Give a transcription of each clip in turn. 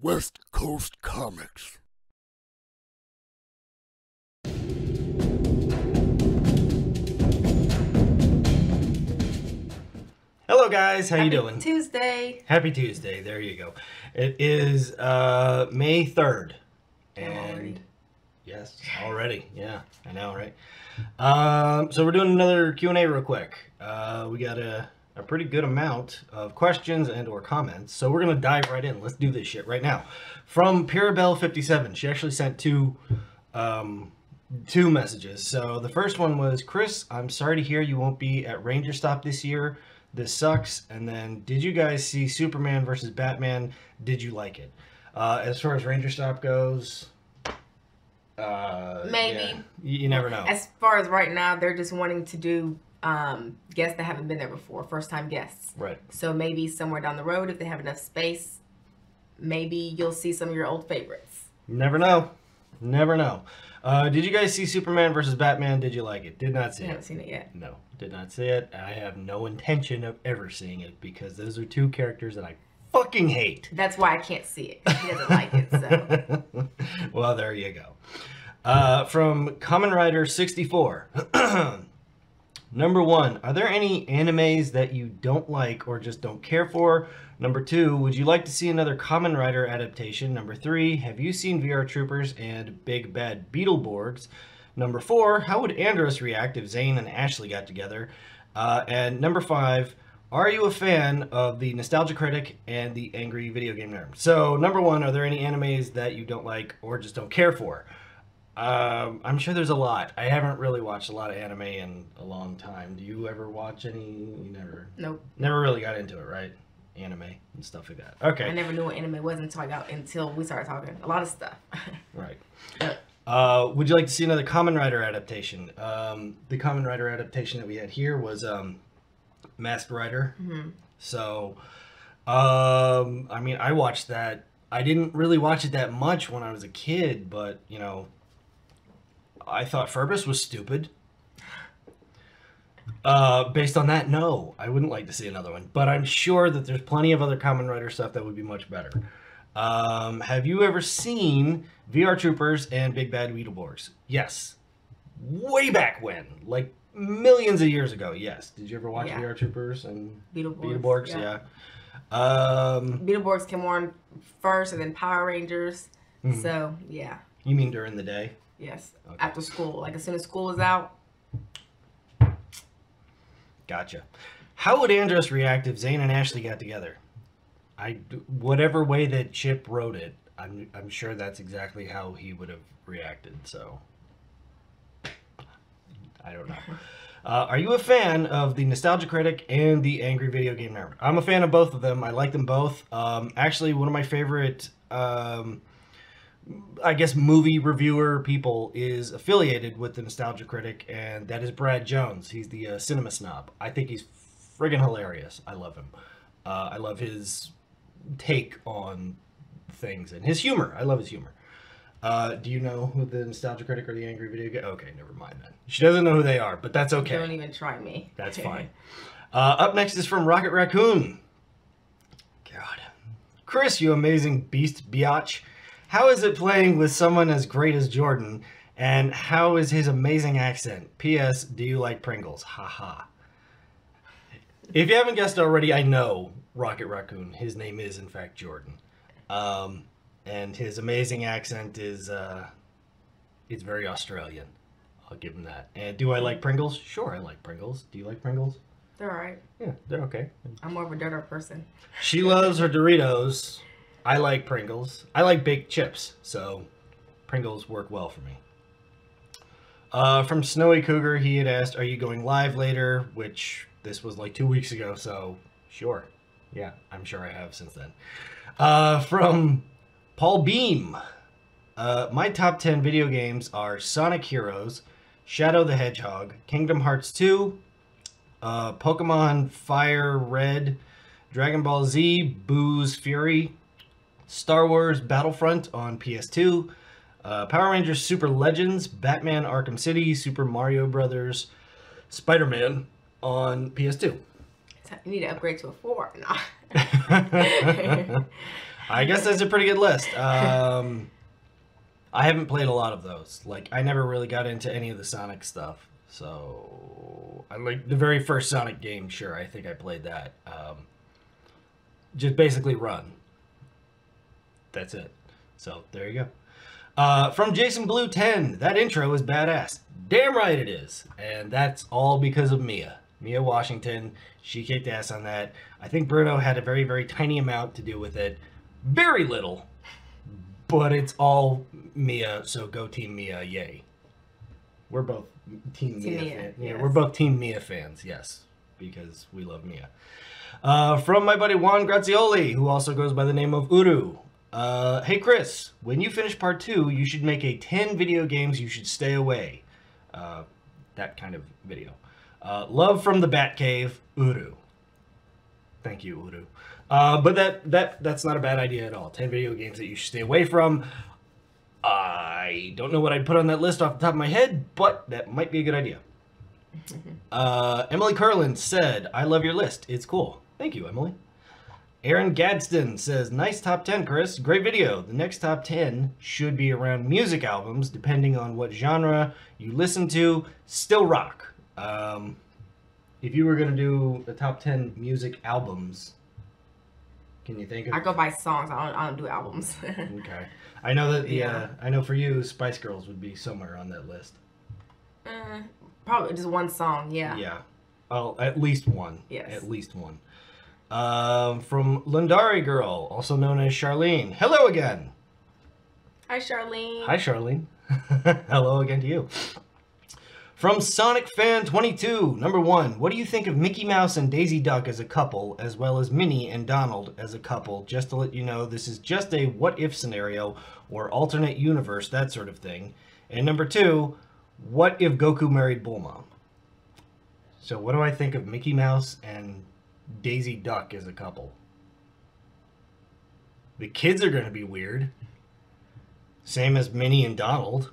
West Coast Comics. Hello guys, how you doing? Tuesday. Happy Tuesday, there you go. It is May 3rd. Already. Yes, already. Yeah, I know, right? So we're doing another Q&A real quick. We got a pretty good amount of questions and or comments, so we're gonna dive right in. Let's do this shit right now. From Pirabelle57, she actually sent two messages. So the first one was, Chris, I'm sorry to hear you won't be at Ranger Stop this year. This sucks. And then, did you guys see Superman versus Batman? Did you like it? As far as Ranger Stop goes, Maybe. yeah, you never know. As far as right now, they're just wanting to do guests that haven't been there before, first time guests. Right. So maybe somewhere down the road, if they have enough space, maybe you'll see some of your old favorites. Never know. Never know. Did you guys see Superman versus Batman? Did you like it? Did not see I it. haven't seen it yet. No, did not see it. I have no intention of ever seeing it because those are two characters that I fucking hate. That's why I can't see it. He doesn't like it, so. Well, there you go. From Common Rider 64. Number 1, are there any animes that you don't like or just don't care for? Number 2, would you like to see another Kamen Rider adaptation? Number 3, have you seen VR Troopers and Big Bad Beetleborgs? Number 4, how would Andros react if Zane and Ashley got together? And number 5, are you a fan of the Nostalgia Critic and the Angry Video Game Nerd? So, number 1, are there any animes that you don't like or just don't care for? I'm sure there's a lot. I haven't really watched a lot of anime in a long time. Do you ever watch any? You never? Nope. Never really got into it, right? Anime and stuff like that. Okay. I never knew what anime was until we started talking. A lot of stuff. Right. Would you like to see another Kamen Rider adaptation? The Kamen Rider adaptation that we had here was Masked Rider. Mm-hmm. So, I mean, I watched that. I didn't really watch it that much when I was a kid, but, you know, I thought Furbus was stupid. Based on that, no, I wouldn't like to see another one. But I'm sure that there's plenty of other Kamen Rider stuff that would be much better. Have you ever seen VR Troopers and Big Bad Beetleborgs? Yes. Way back when. Like millions of years ago, yes. Did you ever watch VR Troopers and Beetleborgs? Yeah. Beetleborgs came on first and then Power Rangers. Mm-hmm. So, yeah. You mean during the day? Yes. Okay. After school. Like as soon as school is out. Gotcha. How would Andros react if Zane and Ashley got together? Whatever way that Chip wrote it, I'm sure that's exactly how he would have reacted. So I don't know. Are you a fan of the Nostalgia Critic and the Angry Video Game Nerd? I'm a fan of both of them. I like them both. Actually, one of my favorite, I guess, movie reviewer people is affiliated with the Nostalgia Critic, and that is Brad Jones. He's the cinema snob. I think he's friggin' hilarious. I love him. I love his take on things and his humor. I love his humor. Do you know who the Nostalgia Critic or the Angry Video Game? Okay, never mind then. She doesn't know who they are, but that's okay. Don't even try me. That's fine. Up next is from Rocket Raccoon. God. Chris, you amazing beast biatch. How is it playing with someone as great as Jordan? And how is his amazing accent? P.S. Do you like Pringles? Haha. If you haven't guessed already, I know Rocket Raccoon. His name is, in fact, Jordan. And his amazing accent is, it's very Australian. I'll give him that. And do I like Pringles? Sure, I like Pringles. Do you like Pringles? They're alright. Yeah, they're okay. I'm more of a dirter person. She loves her Doritos. I like Pringles. I like baked chips, so Pringles work well for me. From Snowy Cougar, he had asked, are you going live later? Which, this was like 2 weeks ago, so sure. Yeah, I'm sure I have since then. From Paul Beam. My top 10 video games are Sonic Heroes, Shadow the Hedgehog, Kingdom Hearts 2, Pokemon Fire Red, Dragon Ball Z, Boo's Fury, Star Wars Battlefront on PS2, Power Rangers Super Legends, Batman Arkham City, Super Mario Brothers, Spider-Man on PS2. You need to upgrade to a 4. No. I guess that's a pretty good list. I haven't played a lot of those. Like, I never really got into any of the Sonic stuff. So, I like the very first Sonic game, sure, I think I played that. Just basically run. That's it. So, there you go. From Jason Blue 10, that intro is badass. Damn right it is. And that's all because of Mia. Mia Washington, she kicked ass on that. I think Bruno had a very, very tiny amount to do with it. Very little. But it's all Mia, so go Team Mia, yay. We're both Team Mia fans. Yeah, yes. We're both Team Mia fans, yes. Because we love Mia. From my buddy Juan Grazioli, who also goes by the name of Uru. Hey Chris, when you finish part 2, you should make a 10 video games you should stay away. That kind of video. Love from the Batcave, Uru. Thank you, Uru. But that's not a bad idea at all. 10 video games that you should stay away from. I don't know what I'd put on that list off the top of my head, but that might be a good idea. Emily Curlin said, I love your list. It's cool. Thank you, Emily. Aaron Gadsden says, nice top 10, Chris. Great video. The next top 10 should be around music albums, depending on what genre you listen to. Still rock. If you were going to do the top 10 music albums, can you think of? I go by songs. I don't do albums. Okay. I know that I know for you, Spice Girls would be somewhere on that list. Probably just one song, yeah. Yeah. Oh, at least one. Yes. At least one. From Lundari Girl, also known as Charlene. Hello again. Hi, Charlene. Hi, Charlene. Hello again to you. From Sonic Fan 22, number 1, what do you think of Mickey Mouse and Daisy Duck as a couple, as well as Minnie and Donald as a couple? Just to let you know, this is just a what-if scenario, or alternate universe, that sort of thing. And number 2, what if Goku married Bulma? So what do I think of Mickey Mouse and Daisy Duck as a couple? The kids are going to be weird. Same as Minnie and Donald.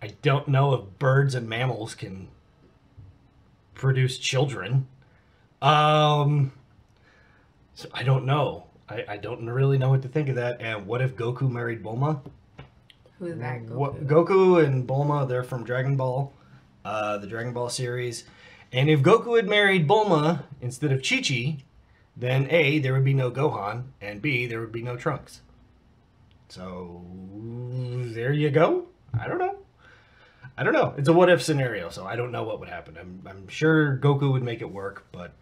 I don't know if birds and mammals can produce children. So I don't know. I don't really know what to think of that. And what if Goku married Bulma? Who's that Goku? Goku and Bulma, they're from Dragon Ball, the Dragon Ball series. And if Goku had married Bulma instead of Chi-Chi, then A, there would be no Gohan, and B, there would be no Trunks. So, there you go. I don't know. It's a what-if scenario, so I don't know what would happen. I'm sure Goku would make it work, but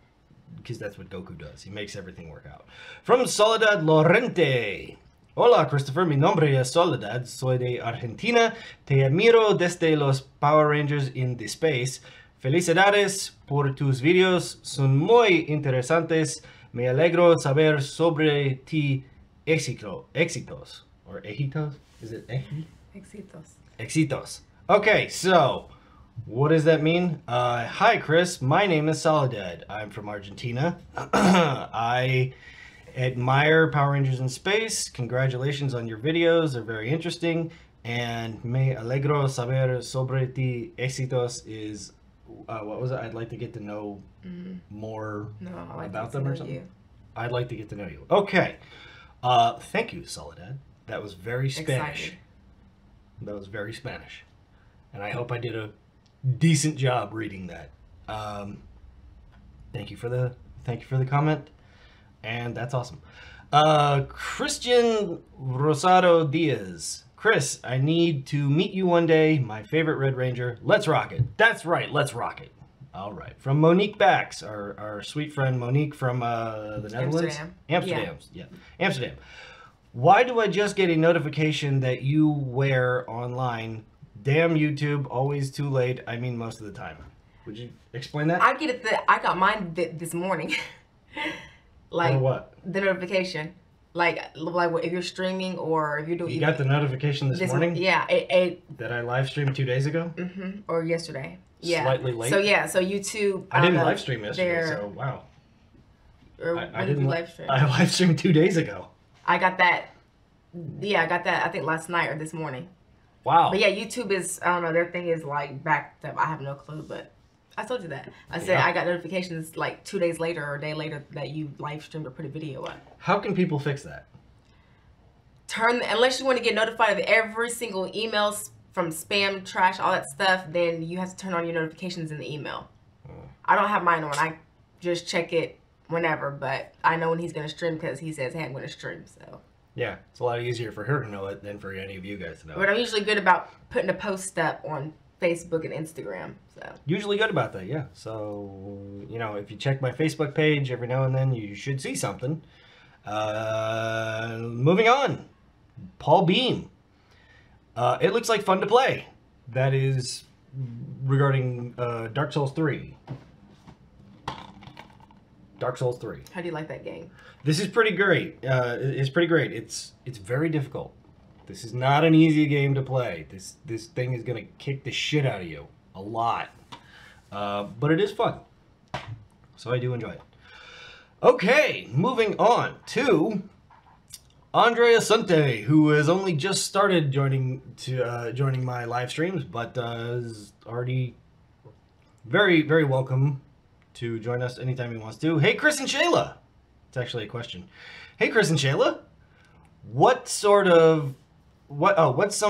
because that's what Goku does. He makes everything work out. From Soledad Lorente. Hola, Christopher. Mi nombre es Soledad. Soy de Argentina. Te admiro desde los Power Rangers in the Space. Felicidades por tus videos. Son muy interesantes. Me alegro saber sobre ti éxitos. Or éxitos? Is it éxitos? Okay, so what does that mean? Hi, Chris. My name is Soledad. I'm from Argentina. I admire Power Rangers in Space. Congratulations on your videos. They're very interesting. And me alegro saber sobre ti éxitos is, what was it? I'd like to get to know more about them or something. I'd like to get to know you. Okay. Thank you, Soledad. That was very Spanish. Excited. That was very Spanish. And I hope I did a decent job reading that. Thank you for the comment. And that's awesome. Christian Rosado Diaz. Chris, I need to meet you one day. My favorite Red Ranger. Let's rock it. That's right. Let's rock it. All right. From Monique Bax, our sweet friend Monique from the Netherlands. Amsterdam. Yeah. Amsterdam. Why do I just get a notification that you were online? Damn YouTube, always too late. I mean, most of the time. Would you explain that? I get it. I got mine this morning. Like or what? The notification. Like if you're streaming or if you're doing. You got the notification this morning? Yeah. That I live streamed 2 days ago? Mm-hmm. Or yesterday. Yeah. Slightly late. So yeah. So YouTube. I didn't live stream yesterday. So wow. Or I didn't live stream. I live streamed 2 days ago. I got that. Yeah, I got that. I think last night or this morning. Wow. But yeah, YouTube is, I don't know, their thing is like backed up. I have no clue, but. I told you that. I said Yeah. I got notifications like 2 days later or a day later that you live streamed or put a video up. How can people fix that? Unless you want to get notified of every single email from spam, trash, all that stuff, then you have to turn on your notifications in the email. I don't have mine on. I just check it whenever, but I know when he's going to stream because he says, hey, I'm going to stream, so. Yeah, it's a lot easier for her to know it than for any of you guys to know. But I'm usually good about putting a post up on Facebook and Instagram, so. Usually good about that, yeah. So, you know, if you check my Facebook page every now and then, you should see something. Moving on. Paul Beam. It looks like fun to play. That is regarding Dark Souls 3. Dark Souls 3. How do you like that game? This is pretty great. It's pretty great. It's very difficult. This is not an easy game to play. This thing is gonna kick the shit out of you a lot, but it is fun. So I do enjoy it. Okay, moving on to Andre Asante, who has only just started joining my live streams, but is already very welcome to join us anytime he wants to. Hey, Chris and Shayla. It's actually a question. Hey, Chris and Shayla. What's some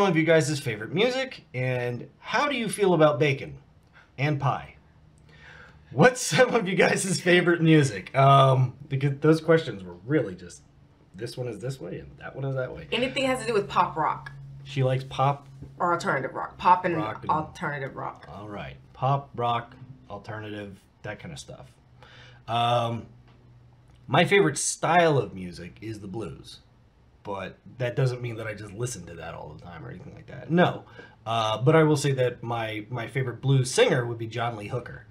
of you guys' favorite music, and how do you feel about bacon and pie? What's some of you guys' favorite music? Because those questions were really just, this one is this way and that one is that way. Anything has to do with pop rock. She likes pop. Or alternative rock. Pop and Rock and- alternative rock. All right. Pop, rock, alternative, that kind of stuff. My favorite style of music is the blues. But that doesn't mean that I just listen to that all the time or anything like that. No. But I will say that my favorite blues singer would be John Lee Hooker.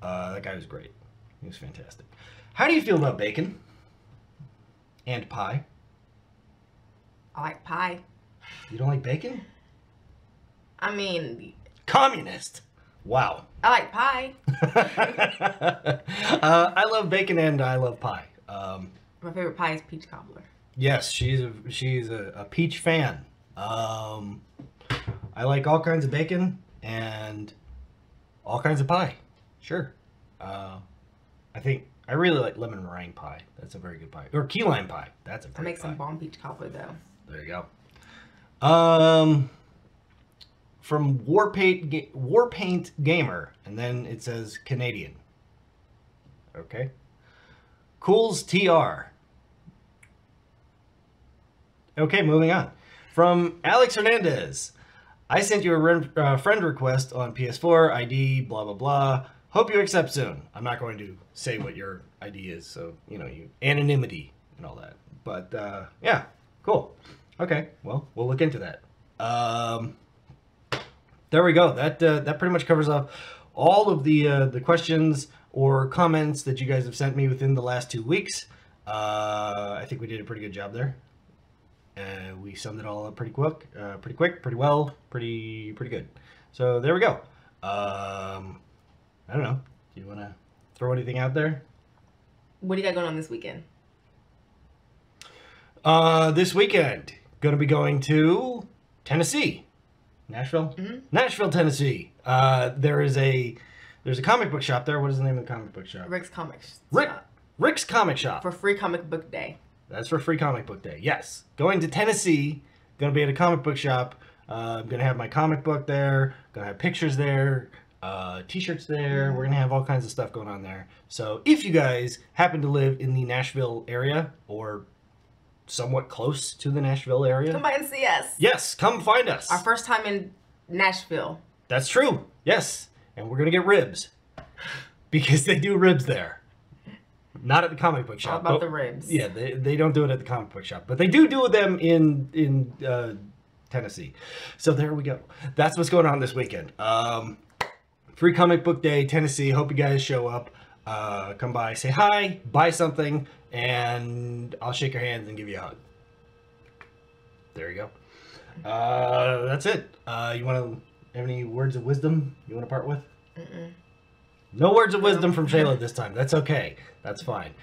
That guy was great. He was fantastic. How do you feel about bacon? And pie? I like pie. You don't like bacon? I mean, Communist! Wow. I like pie. I love bacon and I love pie. My favorite pie is peach cobbler. Yes, she's a peach fan. I like all kinds of bacon and all kinds of pie. Sure. I really like lemon meringue pie. That's a very good pie. Or key lime pie. That's a great I make pie. some bomb peach cobbler though. There you go. From Warpaint Gamer, and then it says Canadian. Okay. Cools TR. Okay, moving on. From Alex Hernandez. I sent you a friend request on PS4, ID, blah, blah, blah. Hope you accept soon. I'm not going to say what your ID is, so, you know, anonymity and all that. But, yeah, cool. Okay, well, we'll look into that. There we go. That pretty much covers off all of the questions or comments that you guys have sent me within the last 2 weeks. I think we did a pretty good job there. We summed it all up pretty quick, pretty well, pretty good. So there we go. I don't know. Do you want to throw anything out there? What do you got going on this weekend? This weekend, gonna be going to Tennessee, Nashville, Nashville, Tennessee. There's a comic book shop there. What is the name of the comic book shop? Rick's Comics. Rick's Comic Shop. For Free Comic Book Day. That's for Free Comic Book Day. Yes, going to Tennessee. Gonna be at a comic book shop. I'm gonna have my comic book there. Gonna have pictures there. T-shirts there. We're gonna have all kinds of stuff going on there. So if you guys happen to live in the Nashville area or somewhat close to the Nashville area, Come by and see us. yes, come find us. Our first time in Nashville. That's true. Yes, and we're gonna get ribs because they do ribs there. Not at the comic book shop. All about but- the ribs. Yeah, they don't do it at the comic book shop, but they do them in Tennessee. So there we go. That's what's going on this weekend. Free Comic Book Day, Tennessee. Hope you guys show up. Come by, say hi, buy something, and I'll shake your hands and give you a hug. There you go. That's it. You want to have any words of wisdom you want to part with? No words of wisdom from Shayla this time. That's okay. That's fine.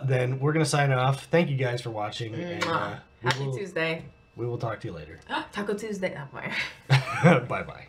Then we're going to sign off. Thank you guys for watching. And, Happy Tuesday. We will talk to you later. Taco Tuesday. Oh, boy. Bye-bye.